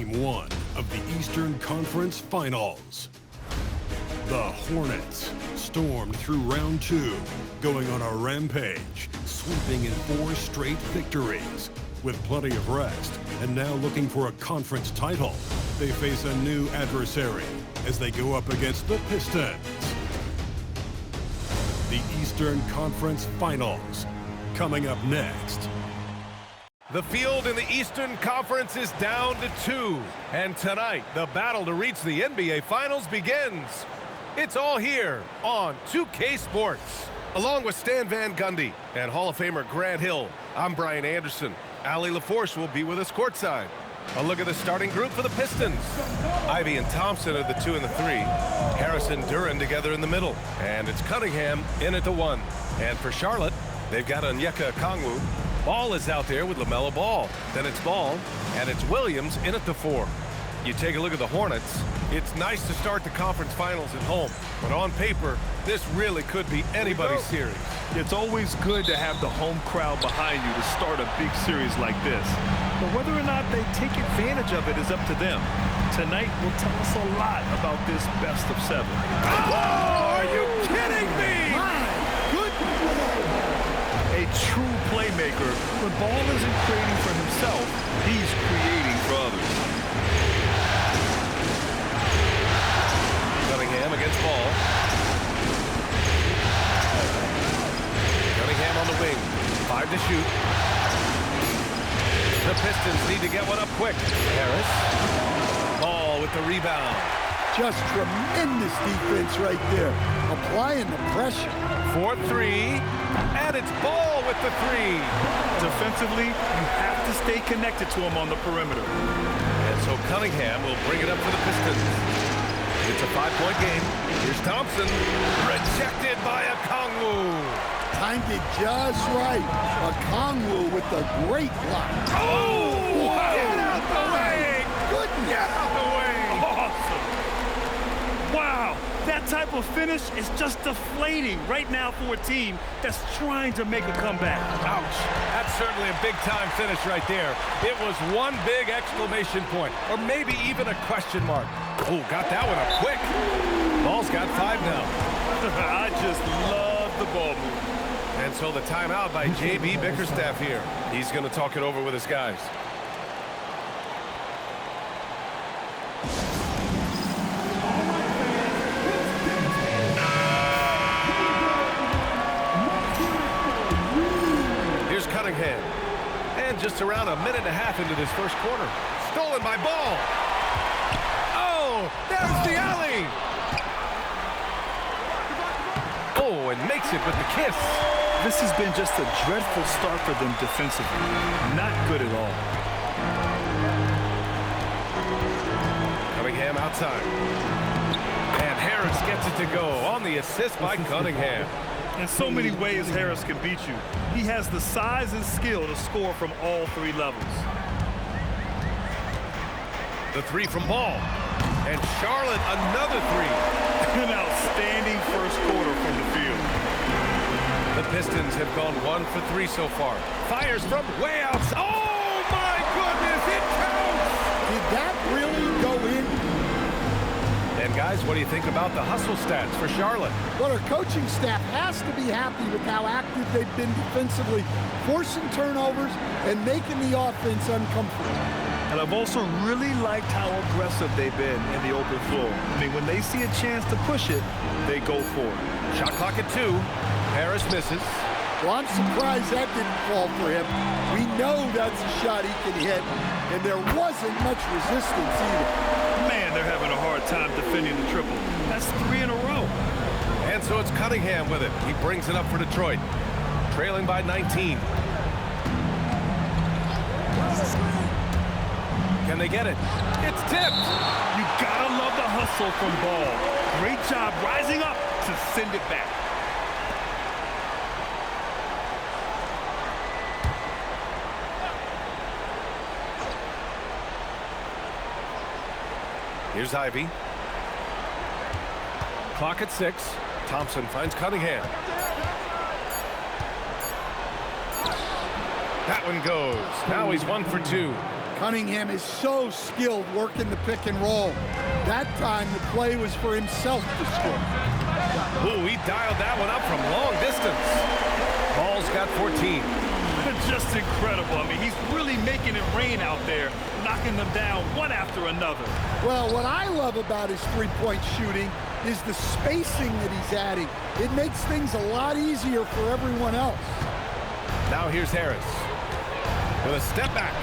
Game 1 of the Eastern Conference Finals. The Hornets stormed through round 2, going on a rampage, sweeping in 4 straight victories. With plenty of rest and now looking for a conference title, they face a new adversary as they go up against the Pistons. The Eastern Conference Finals, coming up next. The field in the Eastern Conference is down to 2. And tonight, the battle to reach the NBA Finals begins. It's all here on 2K Sports. Along with Stan Van Gundy and Hall of Famer Grant Hill, I'm Brian Anderson. Allie LaForce will be with us courtside. A look at the starting group for the Pistons. Ivy and Thompson are the 2 and the 3. Harris and Duran together in the middle. And it's Cunningham in at the 1. And for Charlotte, they've got Onyeka Okongwu. Ball is out there with LaMelo Ball. Then it's Ball, and it's Williams in at the 4. You take a look at the Hornets. It's nice to start the conference finals at home, but on paper, this really could be anybody's series. It's always good to have the home crowd behind you to start a big series like this. But whether or not they take advantage of it is up to them. Tonight will tell us a lot about this best of 7. Oh, are you kidding me? A true playmaker, when Ball isn't creating for himself, he's creating for others. Cunningham against Ball. Cunningham on the wing. 5 to shoot. The Pistons need to get one up quick. Harris. Ball with the rebound. Just tremendous defense right there. Applying the pressure. 4-3. And it's Ball with the 3. Defensively, you have to stay connected to him on the perimeter. And so Cunningham will bring it up for the Pistons. It's a 5-point game. Here's Thompson. Rejected by Okongwu. Timed it just right. Okongwu with the great block. Oh! Wow. Get out the way! Goodness! Get out the way! Awesome! Wow! That type of finish is just deflating right now for a team that's trying to make a comeback. Ouch. That's certainly a big-time finish right there. It was one big exclamation point, or maybe even a question mark. Oh, got that one up quick. Ball's got 5 now. I just love the ball movement. And so the timeout by J.B. Bickerstaff here. He's going to talk it over with his guys. Here's Cunningham. And just around a minute and a half into this first quarter. Stolen by Ball. Oh, there's the alley. Oh, and makes it with the kiss. This has been just a dreadful start for them defensively. Not good at all. Cunningham outside. And Harris gets it to go on the assist by Cunningham. In so many ways, Harris can beat you. He has the size and skill to score from all 3 levels. The 3 from Ball. And Charlotte, another 3. An outstanding first quarter from the field. The Pistons have gone 1 for 3 so far. Fires from way outside. Oh, my goodness, it counts! Did that really go in? And, guys, what do you think about the hustle stats for Charlotte? Well, our coaching staff has to be happy with how active they've been defensively, forcing turnovers and making the offense uncomfortable. And I've also really liked how aggressive they've been in the open floor. I mean, when they see a chance to push it, they go for it. Shot clock at 2. Harris misses. Well, I'm surprised that didn't fall for him. We know that's a shot he can hit, and there wasn't much resistance either. Man, they're having a hard time defending the triple. That's 3 in a row. And so it's Cunningham with it. He brings it up for Detroit, trailing by 19. Can they get it? It's tipped. You gotta love the hustle from Ball. Great job rising up to send it back. Here's Ivy. Clock at 6. Thompson finds Cunningham. That one goes. Now he's 1 for 2. Cunningham is so skilled working the pick and roll. That time the play was for himself to score. Ooh, he dialed that one up from long distance. Ball's got 14. Just incredible. I mean, he's really making it rain out there, knocking them down one after another. Well, what I love about his three-point shooting is the spacing that he's adding. It makes things a lot easier for everyone else. Now here's Harris with a step back.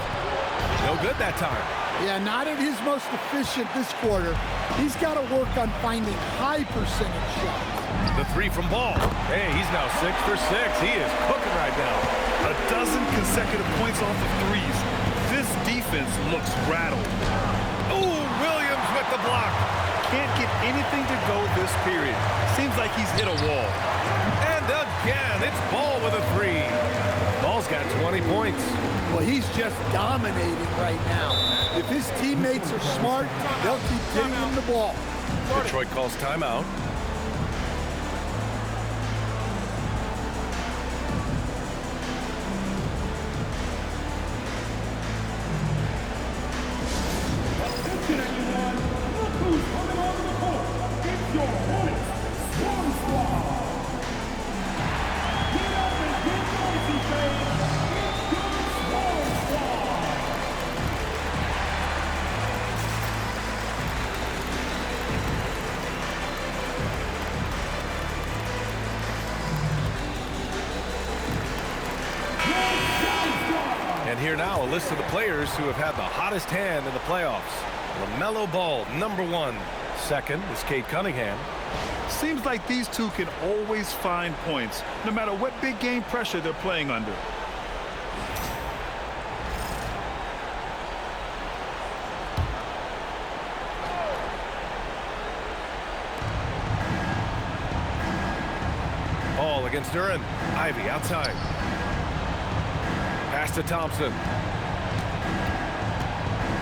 No good that time. Yeah, not at his most efficient this quarter. He's got to work on finding high percentage shots. The three from Ball. Hey, he's now 6 for 6. He is cooking right now. A dozen consecutive points off of threes. This defense looks rattled. Ooh, Williams with the block. Can't get anything to go this period. Seems like he's hit a wall. And again, it's Ball with a three. Ball's got 20 points. Well, he's just dominating right now. If his teammates are smart, they'll keep getting him the ball. Detroit calls timeout. And here now, a list of the players who have had the hottest hand in the playoffs. LaMelo Ball, #1. Second is Cade Cunningham. Seems like these two can always find points, no matter what big game pressure they're playing under. Ball against Duran. Ivy outside. Pass to Thompson.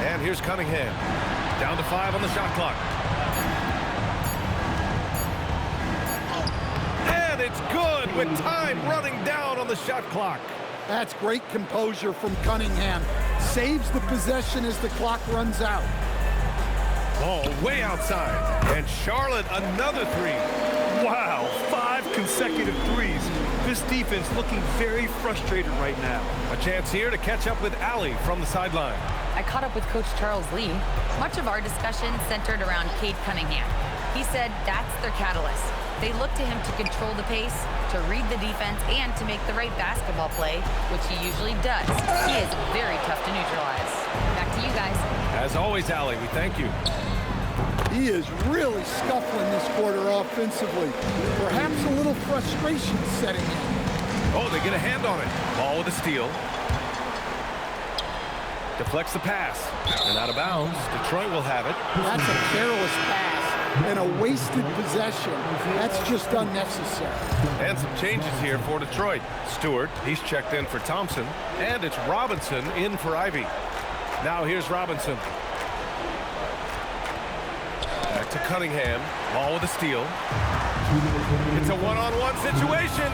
And here's Cunningham. Down to 5 on the shot clock. And it's good with time running down on the shot clock. That's great composure from Cunningham. Saves the possession as the clock runs out. Ball way outside. And Charlotte another three. Wow, 5 consecutive threes. This defense looking very frustrated right now. A chance here to catch up with Allie from the sideline. I caught up with Coach Charles Lee. Much of our discussion centered around Cade Cunningham. He said that's their catalyst. They look to him to control the pace, to read the defense, and to make the right basketball play, which he usually does. He is very tough to neutralize. Back to you guys. As always, Allie, we thank you. He is really scuffling this quarter offensively. Perhaps a little frustration setting in. Oh, they get a hand on it. Ball with a steal. Deflects the pass. And out of bounds. Detroit will have it. That's a careless pass and a wasted possession. That's just unnecessary. And some changes here for Detroit. Stewart, he's checked in for Thompson. And it's Robinson in for Ivy. Now here's Robinson. Back to Cunningham. Ball with a steal. It's a one-on-one situation.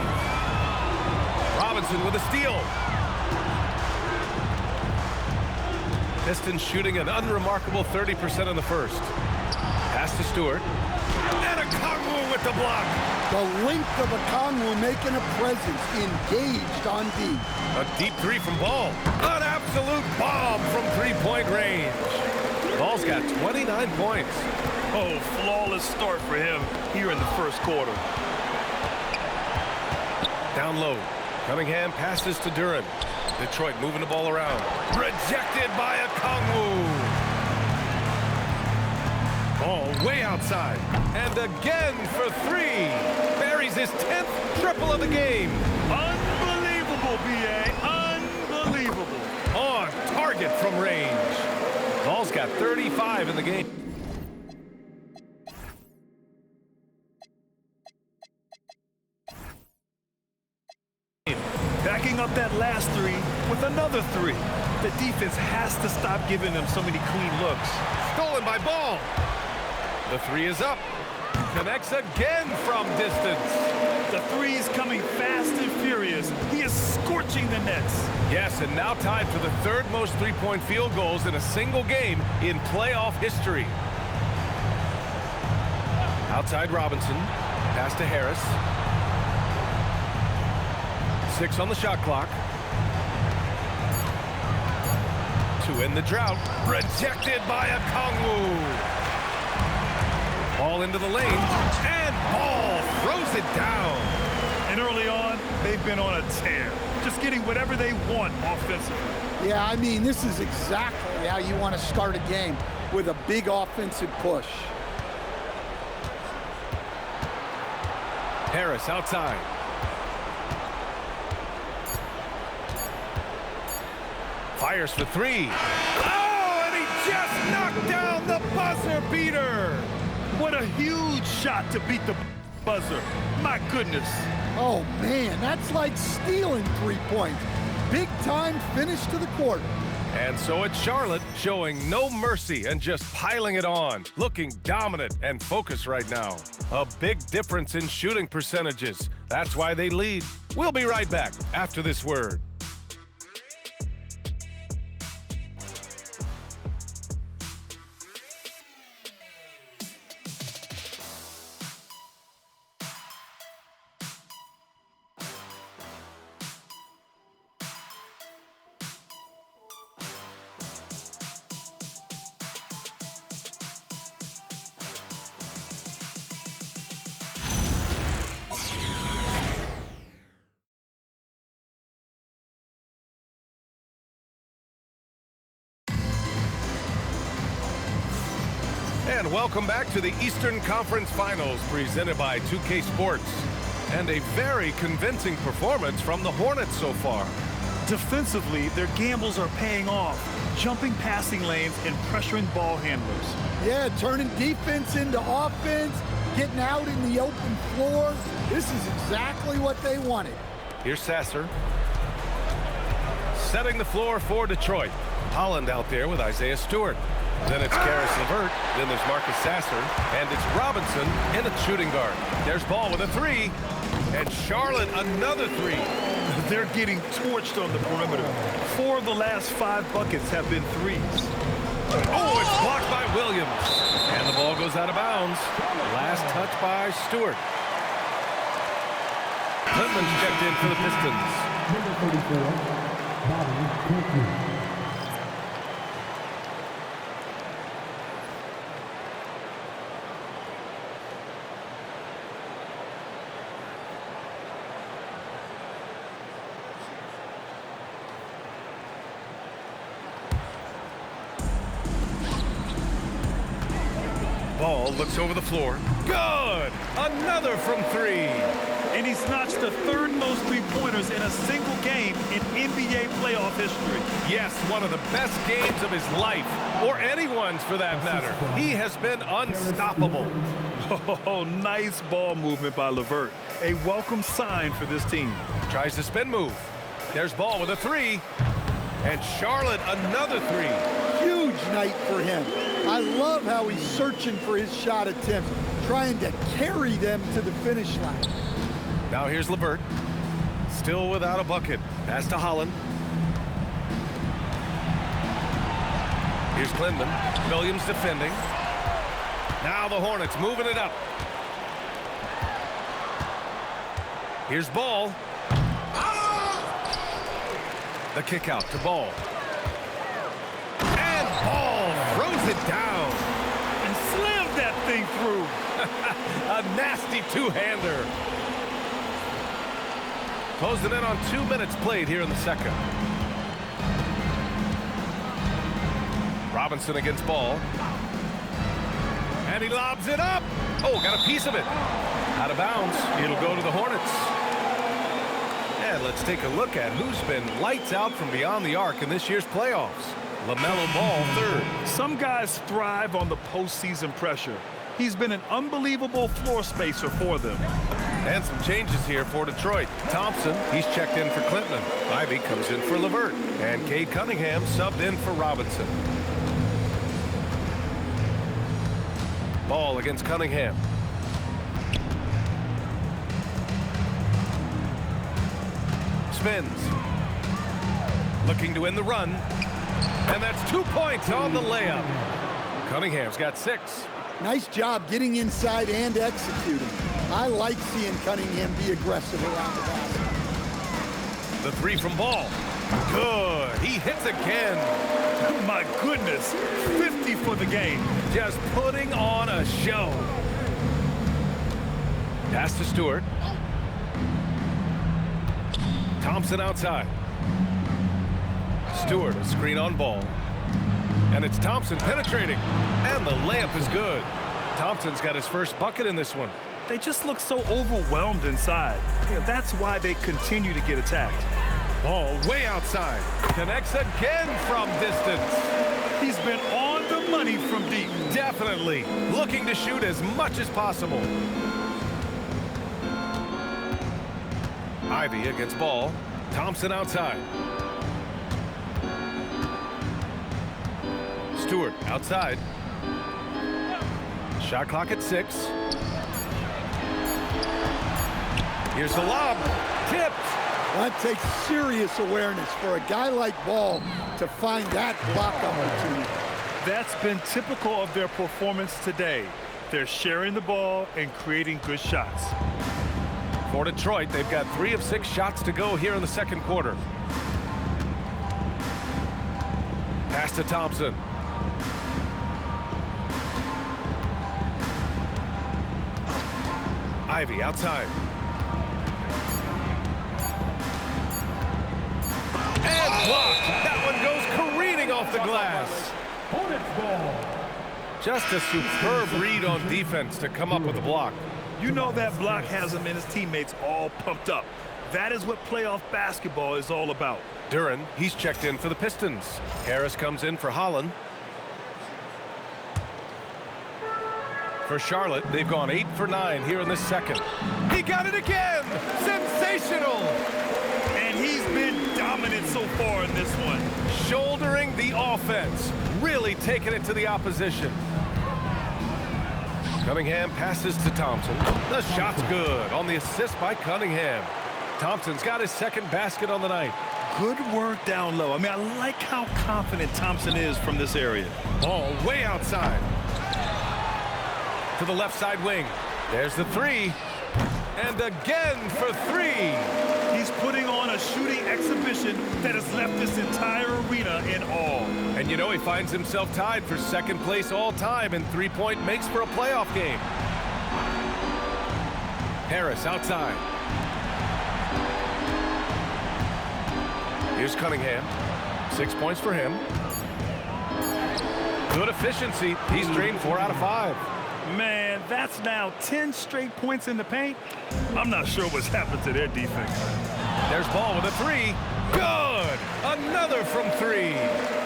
Robinson with a steal. Pistons shooting an unremarkable 30% in the first. Pass to Stewart. And Okongwu with the block. The length of Okongwu making a presence, engaged on D. A deep three from Ball. An absolute bomb from three-point range. Ball's got 29 points. Oh, flawless start for him here in the first quarter. Down low. Cunningham passes to Duran. Detroit moving the ball around. Rejected by Okongwu. Ball way outside. And again for three. Buries his 10th triple of the game. Unbelievable, B.A. Unbelievable. On target from range. Ball's got 35 in the game. Backing up that last three with another three. The defense has to stop giving them so many clean looks. Stolen by Ball. The three is up. Connects again from distance. The three's coming fast and furious. He is scorching the nets. Yes, and now tied for the third most three-point field goals in a single game in playoff history. Outside Robinson. Pass to Harris. 6 on the shot clock. To end the drought. Rejected by Okongwu. Ball into the lane. And Ball throws it down. And early on, they've been on a tear. Just getting whatever they want offensively. Yeah, I mean, this is exactly how you want to start a game, with a big offensive push. Harris outside. Fires for 3. Oh, and he just knocked down the buzzer beater. What a huge shot to beat the buzzer. My goodness. Oh, man, that's like stealing 3 points. Big time finish to the quarter. And so it's Charlotte showing no mercy and just piling it on, looking dominant and focused right now. A big difference in shooting percentages. That's why they lead. We'll be right back after this word. And welcome back to the Eastern Conference Finals presented by 2K Sports. And a very convincing performance from the Hornets so far. Defensively, their gambles are paying off, jumping passing lanes and pressuring ball handlers. Yeah, turning defense into offense, getting out in the open floor. This is exactly what they wanted. Here's Sasser. Setting the floor for Detroit. Holland out there with Isaiah Stewart. Then it's Karis LeVert. Then there's Marcus Sasser. And it's Robinson in a shooting guard. There's Ball with a 3. And Charlotte another 3. They're getting torched on the perimeter. 4 of the last 5 buckets have been threes. Oh, it's blocked by Williams. And the ball goes out of bounds. Last touch by Stewart. Clinton's checked in for the Pistons. Number 34, Bobby Copeland. Ball looks over the floor. Good! Another from 3. And he's notched the 3rd most three-pointers in a single game in NBA playoff history. Yes, one of the best games of his life, or anyone's for that matter. He has been unstoppable. Oh, nice ball movement by LeVert. A welcome sign for this team. Tries the spin move. There's Ball with a 3. And Charlotte another 3. Huge night for him. I love how he's searching for his shot attempts, trying to carry them to the finish line. Now here's LeVert. Still without a bucket. Pass to Holland. Here's Clinton. Williams defending. Now the Hornets moving it up. Here's Ball. The kick out to Ball. And Ball throws it down. And slammed that thing through. A nasty two-hander. Closing in on 2 minutes played here in the second. Robinson against Ball. And he lobs it up. Oh, got a piece of it. Out of bounds. It'll go to the Hornets. And let's take a look at who's been lights out from beyond the arc in this year's playoffs. LaMelo Ball, 3rd. Some guys thrive on the postseason pressure. He's been an unbelievable floor spacer for them. And some changes here for Detroit. Thompson, he's checked in for Clinton. Ivy comes in for LeVert. And Cade Cunningham subbed in for Robinson. Ball against Cunningham. spins. Looking to win the run. And that's 2 points on the layup. Cunningham's got 6. Nice job getting inside and executing. I like seeing Cunningham be aggressive around the basket. The 3 from Ball. Good. He hits again. My goodness, 50 for the game. Just putting on a show. Pass to Stewart. Thompson outside. Stewart, a screen on Ball. And it's Thompson penetrating. And the layup is good. Thompson's got his first bucket in this one. They just look so overwhelmed inside. Yeah, that's why they continue to get attacked. Ball way outside. Connects again from distance. He's been on the money from deep. Definitely. Looking to shoot as much as possible. Ivy against Ball. Thompson outside. Stewart outside. Shot clock at 6. Here's the lob. Tipped. That takes serious awareness for a guy like Ball to find that block opportunity. That's been typical of their performance today. They're sharing the ball and creating good shots. For Detroit, they've got 3 of 6 shots to go here in the second quarter. Pass to Thompson. Ivy outside. And blocked. That one goes careening off the glass. Hornets ball. Just a superb read on defense to come up with a block. You know that block has him and his teammates all pumped up. That is what playoff basketball is all about. Duran, he's checked in for the Pistons. Harris comes in for Holland. For Charlotte, they've gone 8 for 9 here in the second. He got it again! Sensational! And he's been dominant so far in this one. Shouldering the offense. Really taking it to the opposition. Cunningham passes to Thompson. The shot's good on the assist by Cunningham. Thompson's got his second basket on the night. Good work down low. I mean, I like how confident Thompson is from this area. Ball way outside. To the left side wing. There's the 3. And again for 3. He's putting on a shooting exhibition that has left this entire arena in awe. And you know he finds himself tied for second place all time in three-point makes for a playoff game. Harris outside. Here's Cunningham. 6 points for him. Good efficiency. He's drained 4 out of 5. Man, that's now 10 straight points in the paint. I'm not sure what's happened to their defense. There's Ball with a 3. Good! Another from 3.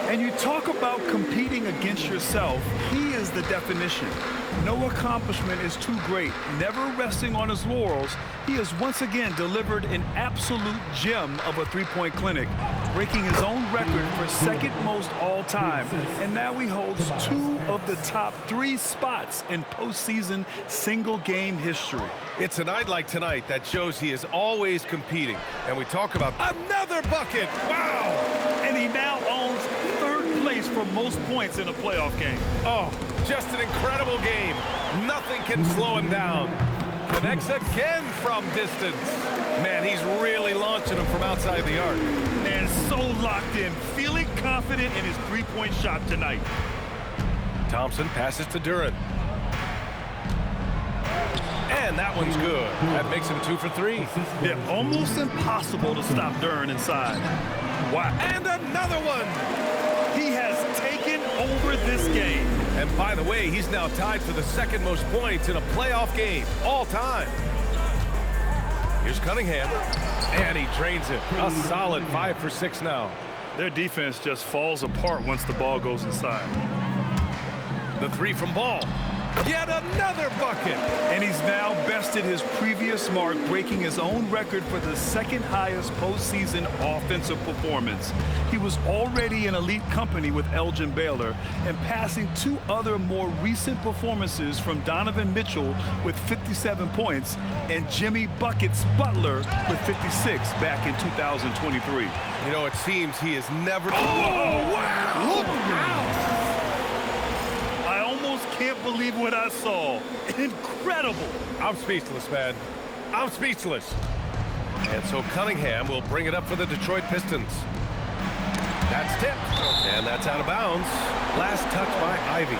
And you talk about competing against yourself. He is the definition. No accomplishment is too great. Never resting on his laurels, he has once again delivered an absolute gem of a three-point clinic, breaking his own record for second most all time. And now he holds 2 of the top 3 spots in postseason single-game history. It's a night like tonight that shows he is always competing. And we talk about another bucket. Wow! And he now owns 3rd place for most points in a playoff game. Oh, just an incredible game. Nothing can slow him down. Connects again from distance. Man, he's really launching him from outside the arc. And so locked in, feeling confident in his three-point shot tonight. Thompson passes to Duran. And that one's good. That makes him 2 for 3. Yeah, almost impossible to stop Duran inside. Wow. And another one. He has taken over this game. And by the way, he's now tied for the second most points in a playoff game all time. Here's Cunningham. And he drains it. A solid 5 for 6 now. Their defense just falls apart once the ball goes inside. The 3 from Ball. Yet another bucket. And he's now bested his previous mark, breaking his own record for the second highest postseason offensive performance. He was already in elite company with Elgin Baylor and passing two other more recent performances from Donovan Mitchell with 57 points and Jimmy Buckets Butler with 56 back in 2023. You know, it seems he has never... Oh, wow! Look out! I almost can't believe what I saw. Incredible. I'm speechless, man. I'm speechless. And so Cunningham will bring it up for the Detroit Pistons. That's tipped. And that's out of bounds. Last touch by Ivy.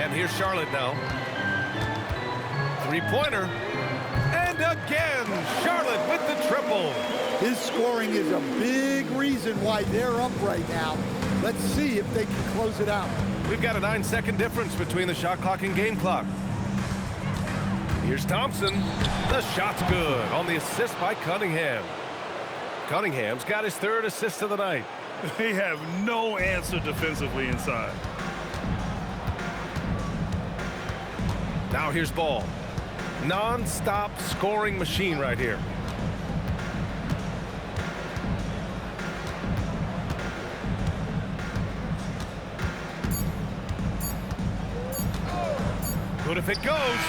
And here's Charlotte now. Three-pointer. And again, Charlotte with the triple. His scoring is a big reason why they're up right now. Let's see if they can close it out. We've got a 9-second difference between the shot clock and game clock. Here's Thompson. The shot's good on the assist by Cunningham. Cunningham's got his third assist of the night. They have no answer defensively inside. Now here's Ball. Non-stop scoring machine right here. Good if it goes.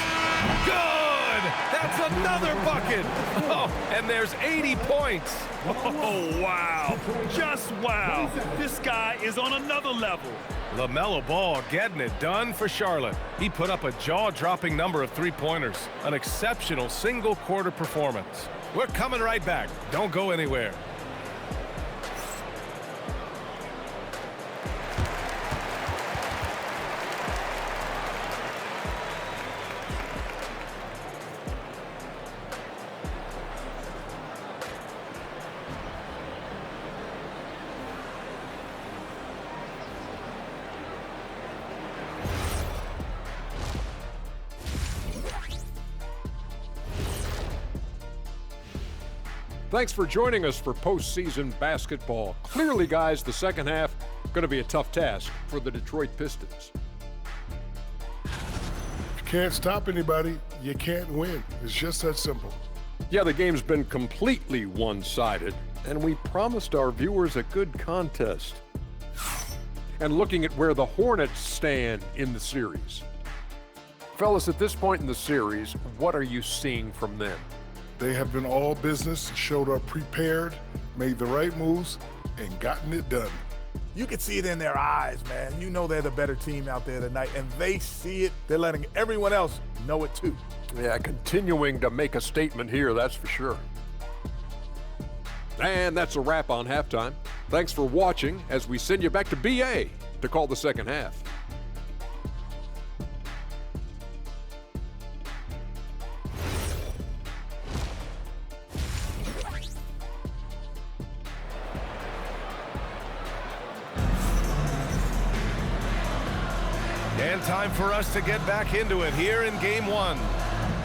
Good! That's another bucket. Oh, and there's 80 points. Oh, wow. Just wow. This guy is on another level. LaMelo Ball getting it done for Charlotte. He put up a jaw-dropping number of three-pointers. An exceptional single-quarter performance. We're coming right back. Don't go anywhere. Thanks for joining us for postseason basketball. Clearly, guys, the second half going to be a tough task for the Detroit Pistons. You can't stop anybody, you can't win. It's just that simple. Yeah, the game's been completely one-sided, and we promised our viewers a good contest. And looking at where the Hornets stand in the series. Fellas, at this point in the series, what are you seeing from them? They have been all business, showed up prepared, made the right moves, and gotten it done. You can see it in their eyes, man. You know they're the better team out there tonight, and they see it. They're letting everyone else know it too. Yeah, continuing to make a statement here, that's for sure. And that's a wrap on halftime. Thanks for watching as we send you back to BA to call the second half. And time for us to get back into it here in game one.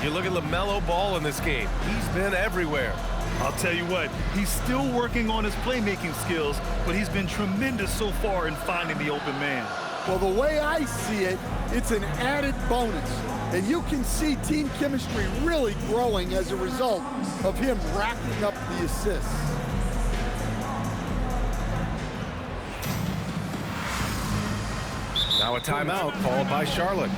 You look at LaMelo Ball in this game. He's been everywhere. I'll tell you what, he's still working on his playmaking skills, but he's been tremendous so far in finding the open man. Well, the way I see it, it's an added bonus. And you can see team chemistry really growing as a result of him racking up the assists. Now a timeout called by Charlotte.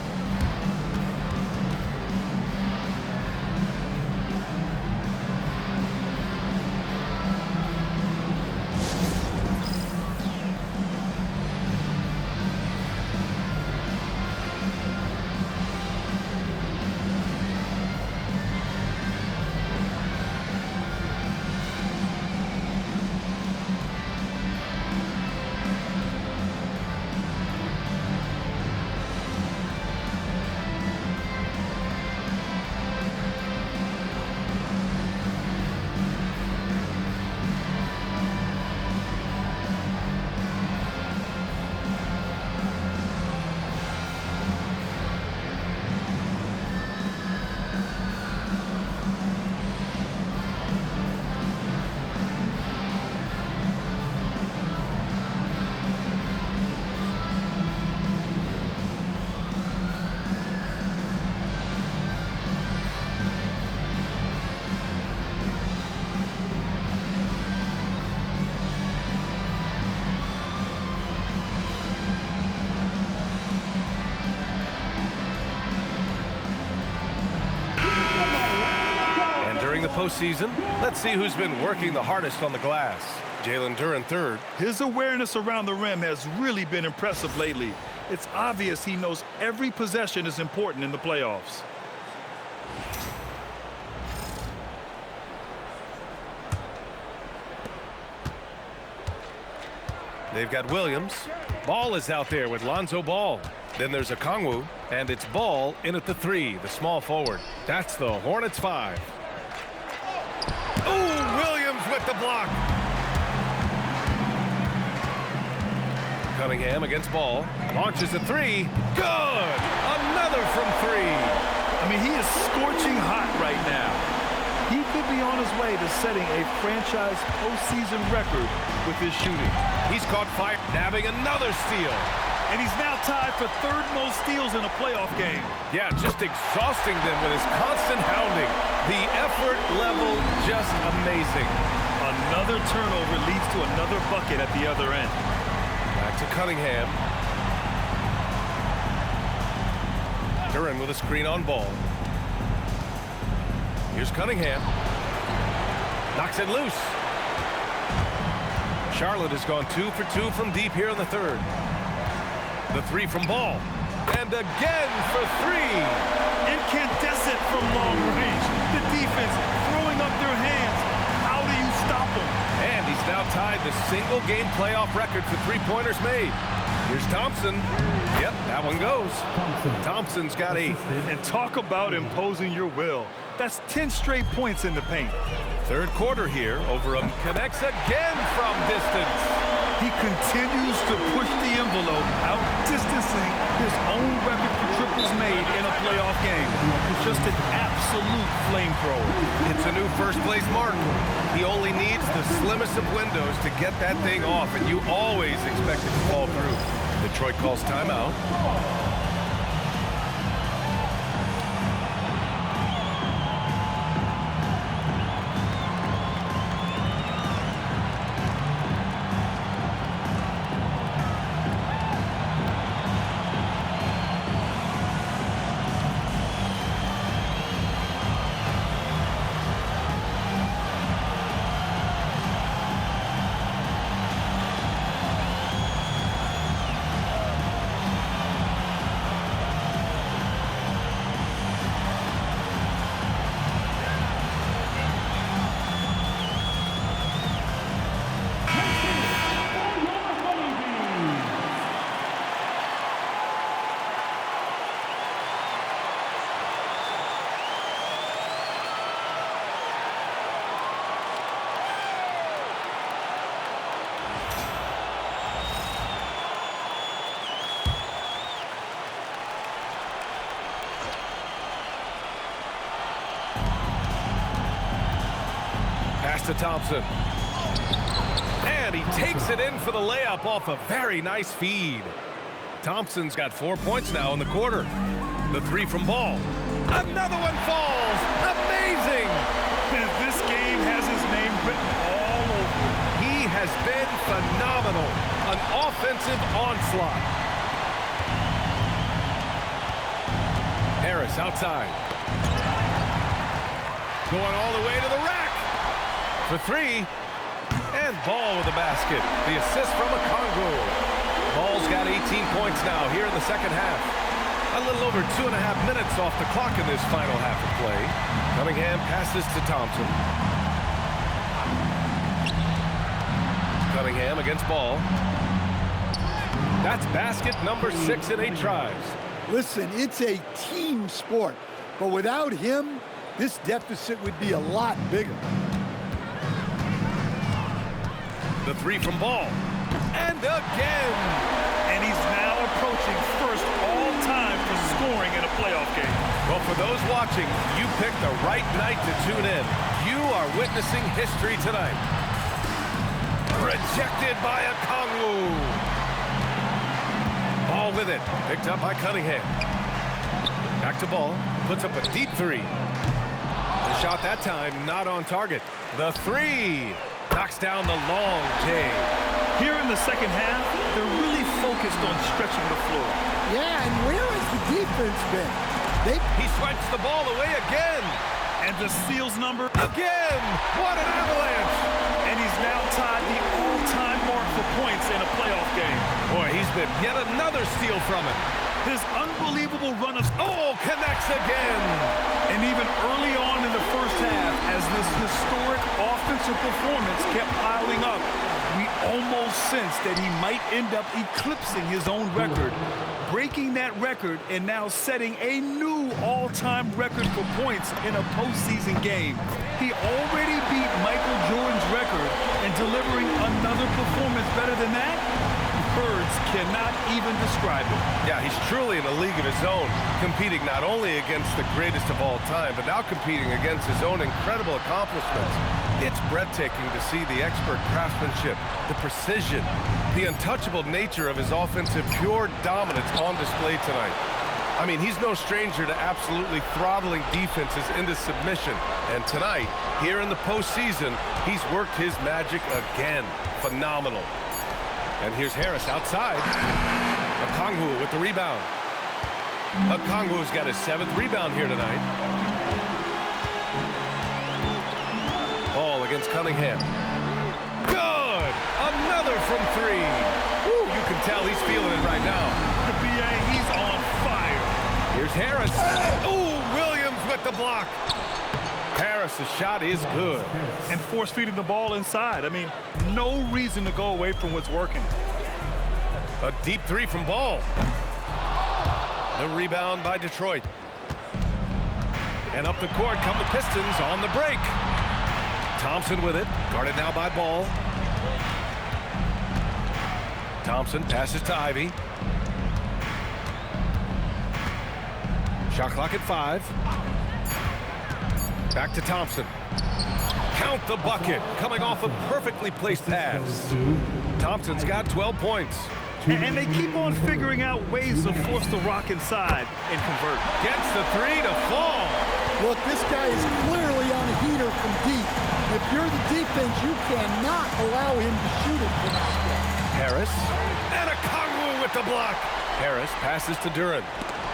postseason. Let's see who's been working the hardest on the glass. Jalen Duren third. His awareness around the rim has really been impressive lately. It's obvious he knows every possession is important in the playoffs. They've got Williams. Ball is out there with Lonzo Ball. Then there's Okongwu, and it's Ball in at the 3, the small forward. That's the Hornets 5. Oh, Williams with the block. Cunningham against Ball. Launches a 3. Good! Another from 3. I mean, he is scorching hot right now. He could be on his way to setting a franchise postseason record with his shooting. He's caught fire, nabbing another steal. And he's now tied for third most steals in a playoff game. Yeah, just exhausting them with his constant hounding. The effort level just amazing. Another turnover leads to another bucket at the other end. Back to Cunningham. Duren with a screen on Ball. Here's Cunningham. Knocks it loose. Charlotte has gone 2 for 2 from deep here in the third. The 3 from Ball. And again for 3. Incandescent from long range. The defense throwing up their hands. How do you stop him? And he's now tied the single-game playoff record for three-pointers made. Here's Thompson. Yep, that one goes. Thompson's got 8. And talk about imposing your will. That's 10 straight points in the paint. Third quarter here. Over him. Connects again from distance. He continues to push the envelope, outdistancing his own record for triples made in a playoff game. Just an absolute flamethrower. It's a new first-place mark. He only needs the slimmest of windows to get that thing off, and you always expect it to fall through. Detroit calls timeout. To Thompson. And he takes it in for the layup off a very nice feed. Thompson's got 4 points now in the quarter. The 3 from Ball. Another one falls. Amazing. This game has his name written all over it. He has been phenomenal. An offensive onslaught. Harris outside. Going all the way to the rack. For 3, and Ball with the basket. The assist from Okongwu. Ball's got 18 points now here in the second half. A little over 2.5 minutes off the clock in this final half of play. Cunningham passes to Thompson. Cunningham against Ball. That's basket number 6 in 8 tries. Listen, it's a team sport, but without him, this deficit would be a lot bigger. The 3 from Ball. And again. And he's now approaching first all-time for scoring in a playoff game. Well, for those watching, you picked the right night to tune in. You are witnessing history tonight. Rejected by Okongwu. Ball with it. Picked up by Cunningham. Back to Ball. Puts up a deep 3. The shot that time not on target. The 3. Knocks down the long J. Here in the second half, they're really focused on stretching the floor. Yeah, and where has the defense been? He swipes the ball away again. And the steals number again. What an avalanche. And he's now tied the all-time mark for points in a playoff game. Boy, he's been yet another steal from him. His unbelievable run of... connects again. And even early on in the first half, as this historic offensive performance kept piling up, we almost sensed that he might end up eclipsing his own record, breaking that record and now setting a new all-time record for points in a postseason game. He already beat Michael Jordan's record, and delivering another performance better than that, words cannot even describe it. Yeah, he's truly in a league of his own, competing not only against the greatest of all time, but now competing against his own incredible accomplishments. It's breathtaking to see the expert craftsmanship, the precision, the untouchable nature of his offensive pure dominance on display tonight. I mean, he's no stranger to absolutely throttling defenses into submission. And tonight, here in the postseason, he's worked his magic again. Phenomenal. And here's Harris outside. Okongwu with the rebound. Okongwu's got his 7th rebound here tonight. Ball against Cunningham. Good! Another from 3. Woo, you can tell he's feeling it right now. The BA, he's on fire. Here's Harris. Ooh, Williams with the block. Harris's shot is good. And force-feeding the ball inside. I mean, no reason to go away from what's working. A deep 3 from Ball. The rebound by Detroit. And up the court come the Pistons on the break. Thompson with it, guarded now by Ball. Thompson passes to Ivy. Shot clock at 5. Back to Thompson. Count the bucket, coming off a perfectly placed pass. Thompson's got 12 points. And they keep on figuring out ways to force the rock inside and convert. Gets the 3 to fall. Look, this guy is clearly on a heater from deep. If you're the defense, you cannot allow him to shoot it from outside. Harris. And Okongwu with the block. Harris passes to Duren.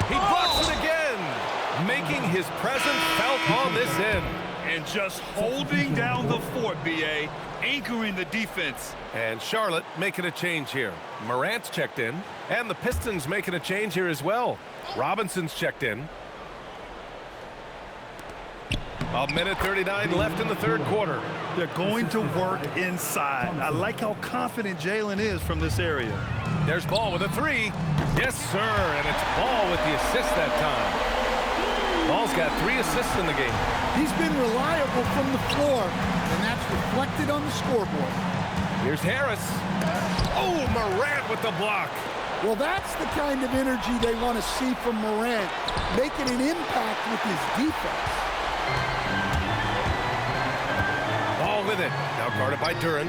He blocks it again, making his presence felt on this end. And just holding down the fort, BA, anchoring the defense. And Charlotte making a change here. Morant's checked in, and the Pistons making a change here as well. Robinson's checked in. 1:39 left in the 3rd quarter. They're going to work inside. I like how confident Jalen is from this area. There's Ball with a 3. Yes, sir, and it's Ball with the assist that time. Ball's got 3 assists in the game. He's been reliable from the floor, and that's reflected on the scoreboard. Here's Harris. Oh, Morant with the block. Well, that's the kind of energy they want to see from Morant, making an impact with his defense. Ball with it. Now guarded by Duren.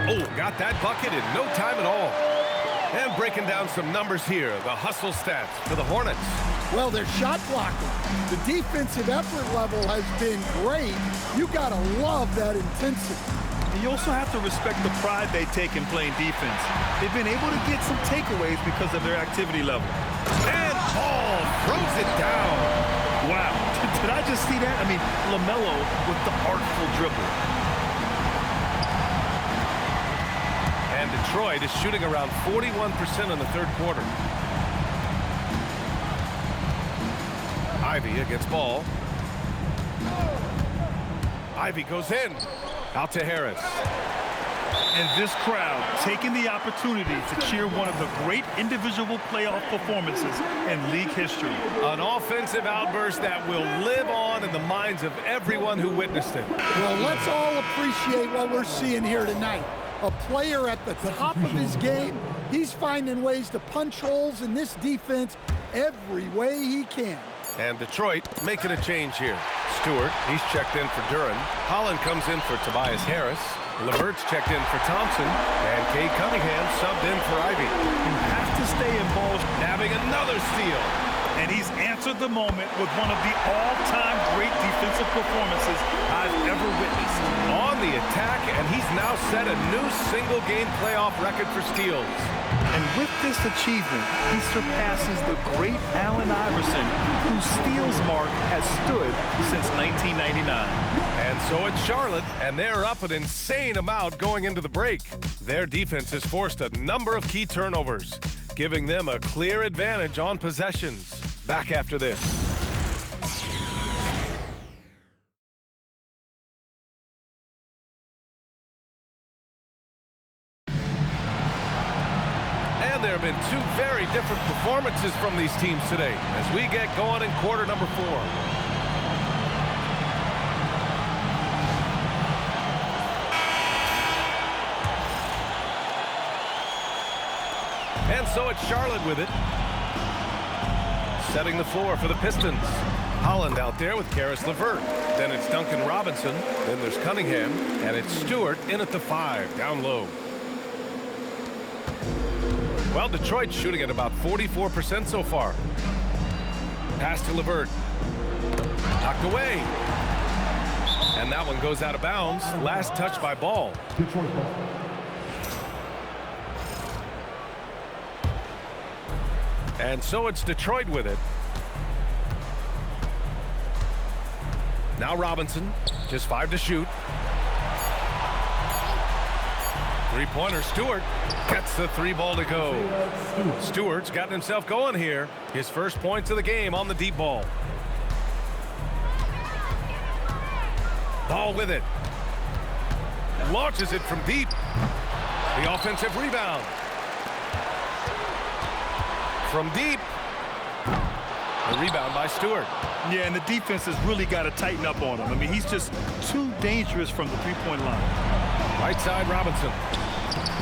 Oh, got that bucket in no time at all. And breaking down some numbers here, the hustle stats for the Hornets. Well, they're shot blocking. The defensive effort level has been great. You got to love that intensity. And you also have to respect the pride they take in playing defense. They've been able to get some takeaways because of their activity level. And Ball throws it down. Wow, did I just see that? I mean, LaMelo with the artful dribble. And Detroit is shooting around 41% in the 3rd quarter. Ivy against Ball. Ivy goes in. Out to Harris. And this crowd taking the opportunity to cheer one of the great individual playoff performances in league history. An offensive outburst that will live on in the minds of everyone who witnessed it. Well, let's all appreciate what we're seeing here tonight. A player at the top of his game. He's finding ways to punch holes in this defense every way he can. And Detroit making a change here. Stewart, he's checked in for Duren. Holland comes in for Tobias Harris. Levert's checked in for Thompson. And Cade Cunningham subbed in for Ivy. You have to stay involved. Nabbing another steal. And he's answered the moment with one of the all-time great defensive performances I've ever witnessed. On the attack, and he's now set a new single-game playoff record for steals. And with this achievement, he surpasses the great Allen Iverson, whose steals mark has stood since 1999. And so it's Charlotte, and they're up an insane amount going into the break. Their defense has forced a number of key turnovers, giving them a clear advantage on possessions. Back after this. And there have been two very different performances from these teams today as we get going in quarter number 4. And so it's Charlotte with it. Setting the floor for the Pistons. Holland out there with Karis LeVert. Then it's Duncan Robinson. Then there's Cunningham. And it's Stewart in at the 5, down low. Well, Detroit's shooting at about 44% so far. Pass to LeVert. Knocked away. And that one goes out of bounds. Last touch by Ball. Detroit ball. And so it's Detroit with it. Now Robinson, just 5 to shoot. Three-pointer, Stewart gets the 3 ball to go. Stewart's gotten himself going here. His first points of the game on the deep ball. Ball with it. Launches it from deep. The offensive rebound. From deep. The rebound by Stewart. Yeah, and the defense has really got to tighten up on him. I mean, he's just too dangerous from the three-point line. Right side, Robinson.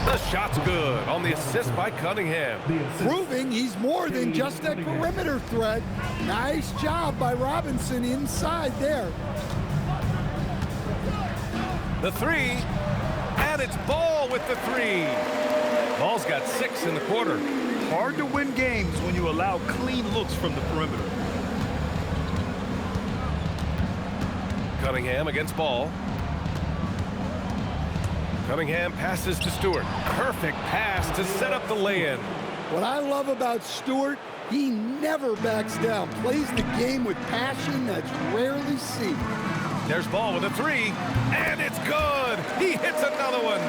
The shot's good on the assist by Cunningham. Proving he's more than just a perimeter threat. Nice job by Robinson inside there. The 3, and it's Ball with the 3. Ball's got 6 in the quarter. Hard to win games when you allow clean looks from the perimeter. Cunningham against Ball. Cunningham passes to Stewart. Perfect pass to set up the lay-in. What I love about Stewart, he never backs down. Plays the game with passion that's rarely seen. There's Ball with a 3, and it's good. He hits another one.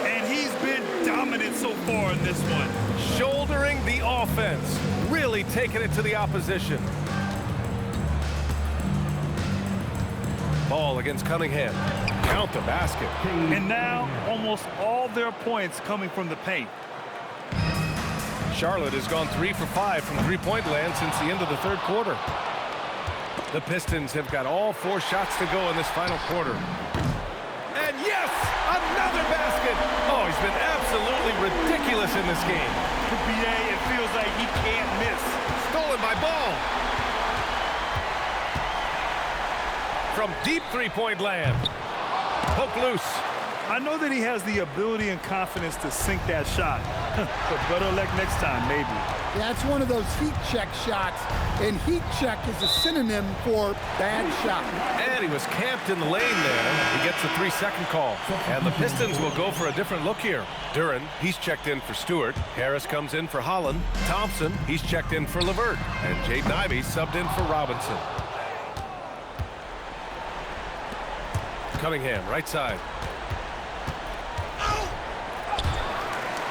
And he's been dominant so far in this one. Shouldering the offense, really taking it to the opposition. Ball against Cunningham. Count the basket. And now almost all their points coming from the paint. Charlotte has gone 3 for 5 from three-point land since the end of the third quarter. The Pistons have got all 4 shots to go in this final quarter. And yes, another basket. Oh, he's been absolutely ridiculous in this game. For BA, it feels like he can't miss. Stolen by Ball. From deep three-point land. Poke loose. I know that he has the ability and confidence to sink that shot. But better luck next time, maybe. Yeah, it's one of those heat check shots, and heat check is a synonym for bad shot. And he was camped in the lane there. He gets a 3-second call. And the Pistons will go for a different look here. Duren, he's checked in for Stewart. Harris comes in for Holland. Thompson, he's checked in for LeVert. And Jaden Ivey subbed in for Robinson. Cunningham, right side.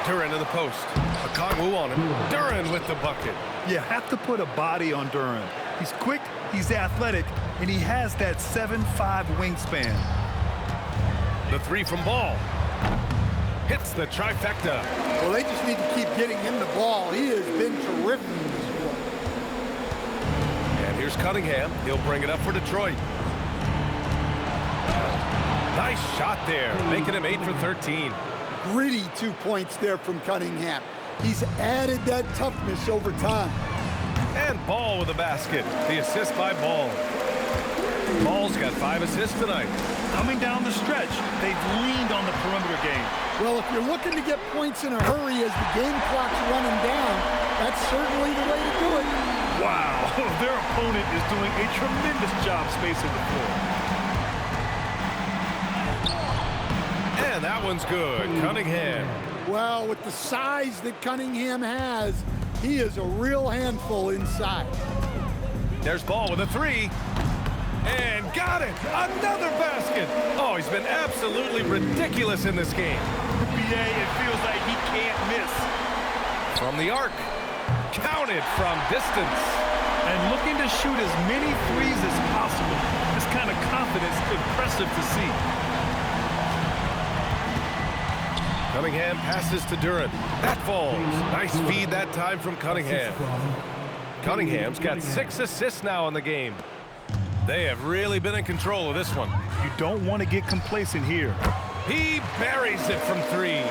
Duren in the post. Okongwu on him. Duren with the bucket. You have to put a body on Duren. He's quick, he's athletic, and he has that 7'5" wingspan. The 3 from Ball. Hits the trifecta. Well, they just need to keep getting him the ball. He has been terrific in this one. And here's Cunningham. He'll bring it up for Detroit. Nice shot there, making him 8 for 13. Gritty 2 points there from Cunningham. He's added that toughness over time. And Ball with a basket. The assist by Ball. Ball's got 5 assists tonight. Coming down the stretch, they've leaned on the perimeter game. Well, if you're looking to get points in a hurry as the game clock's running down, that's certainly the way to do it. Wow, their opponent is doing a tremendous job spacing the floor. And that one's good. Cunningham. Well, with the size that Cunningham has, he is a real handful inside. There's Ball with a three. And got it! Another basket! Oh, he's been absolutely ridiculous in this game. BA, it feels like he can't miss. From the arc. Counted from distance. And looking to shoot as many threes as possible. This kind of confidence is impressive to see. Cunningham passes to Duren. That falls. Nice feed that time from Cunningham. Cunningham's got 6 assists now in the game. They have really been in control of this one. You don't want to get complacent here. He buries it from 3.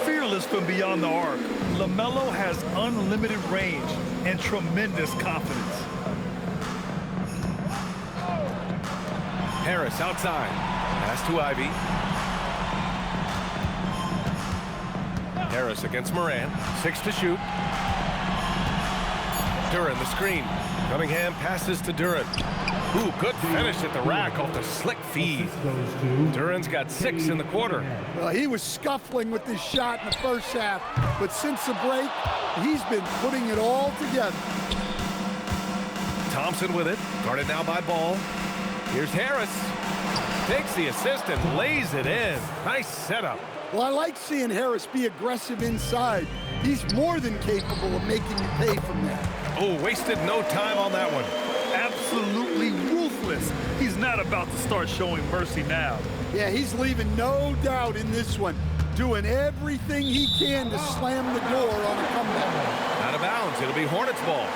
Fearless from beyond the arc. LaMelo has unlimited range and tremendous confidence. Harris outside. Pass to Ivy. Harris against Moran. 6 to shoot. Duren the screen. Cunningham passes to Duren. Ooh, good finish at the rack off the slick feed. Duren's got 6 in the quarter. Well, he was scuffling with this shot in the first half, but since the break, he's been putting it all together. Thompson with it, guarded now by Ball. Here's Harris. Takes the assist and lays it in. Nice setup. Well, I like seeing Harris be aggressive inside. He's more than capable of making you pay from that. Oh, wasted no time on that one. Absolutely ruthless. He's not about to start showing mercy now. Yeah, he's leaving no doubt in this one, doing everything he can to slam the door on a comeback. Out of bounds. It'll be Hornets ball.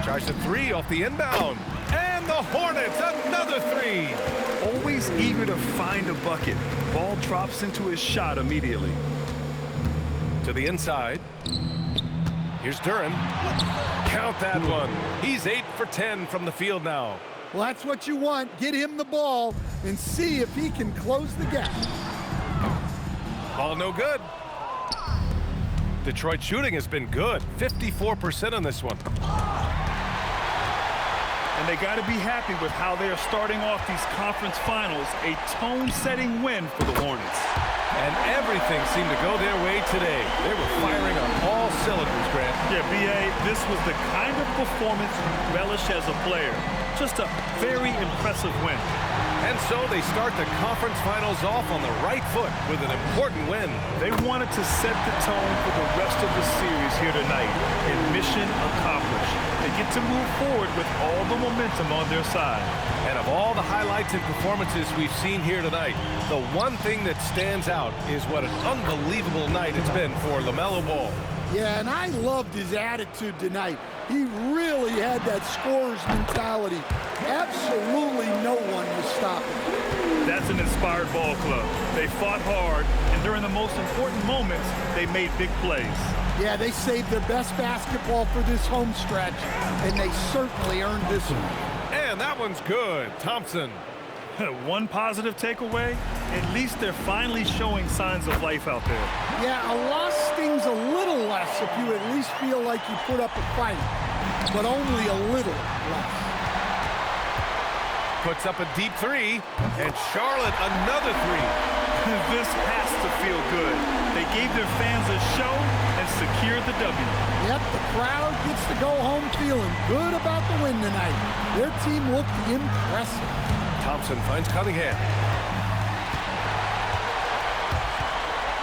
Tries a 3 off the inbound. And the Hornets, another 3. Always eager to find a bucket. Ball drops into his shot immediately. To the inside. Here's Duren. Count that one. He's 8 for 10 from the field now. Well, that's what you want. Get him the ball and see if he can close the gap. Ball no good. Detroit shooting has been good. 54% on this one. And they got to be happy with how they are starting off these conference finals. A tone-setting win for the Hornets. And everything seemed to go their way today. They were firing on all cylinders, Grant. Yeah, B.A., this was the kind of performance you relish as a player. Just a very impressive win. And so they start the conference finals off on the right foot with an important win. They wanted to set the tone for the rest of the series here tonight. And mission accomplished. They get to move forward with all the momentum on their side. And of all the highlights and performances we've seen here tonight, the one thing that stands out is what an unbelievable night it's been for LaMelo Ball. Yeah, and I loved his attitude tonight. He really had that scorer's mentality. Absolutely no one was stopping. That's an inspired ball club. They fought hard, and during the most important moments, they made big plays. Yeah, they saved their best basketball for this home stretch, and they certainly earned this one. And that one's good. Thompson. One positive takeaway, at least they're finally showing signs of life out there. Yeah, a loss stings a little less if you at least feel like you put up a fight, but only a little less. Puts up a deep 3, and Charlotte another 3. This has to feel good. They gave their fans a show and secured the W. Yep, the crowd gets to go home feeling good about the win tonight. Their team looked impressive. Thompson finds Cunningham.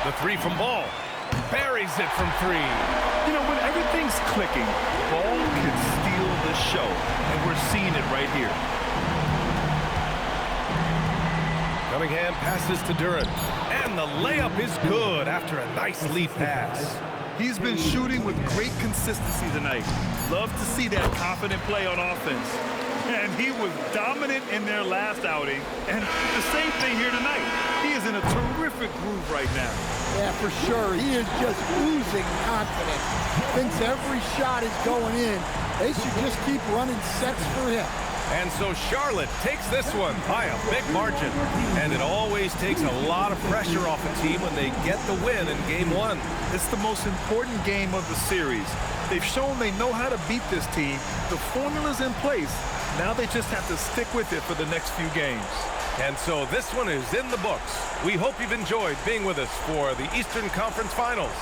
The 3 from Ball. Buries it from 3. You know, when everything's clicking, Ball can steal the show. And we're seeing it right here. Cunningham passes to Duren. And the layup is good after a nice lead pass. He's been shooting with great consistency tonight. Love to see that confident play on offense. And he was dominant in their last outing. And the same thing here tonight. He is in a terrific groove right now. Yeah, for sure. He is just oozing confidence. Thinks every shot is going in. They should just keep running sets for him. And so Charlotte takes this one by a big margin. And it always takes a lot of pressure off a team when they get the win in Game 1. It's the most important game of the series. They've shown they know how to beat this team. The formula's in place. Now they just have to stick with it for the next few games. And so this one is in the books. We hope you've enjoyed being with us for the Eastern Conference Finals.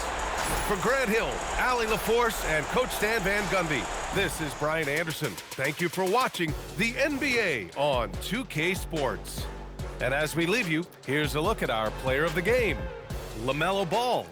For Grant Hill, Allie LaForce, and Coach Stan Van Gundy, this is Brian Anderson. Thank you for watching the NBA on 2K Sports. And as we leave you, here's a look at our player of the game, LaMelo Ball.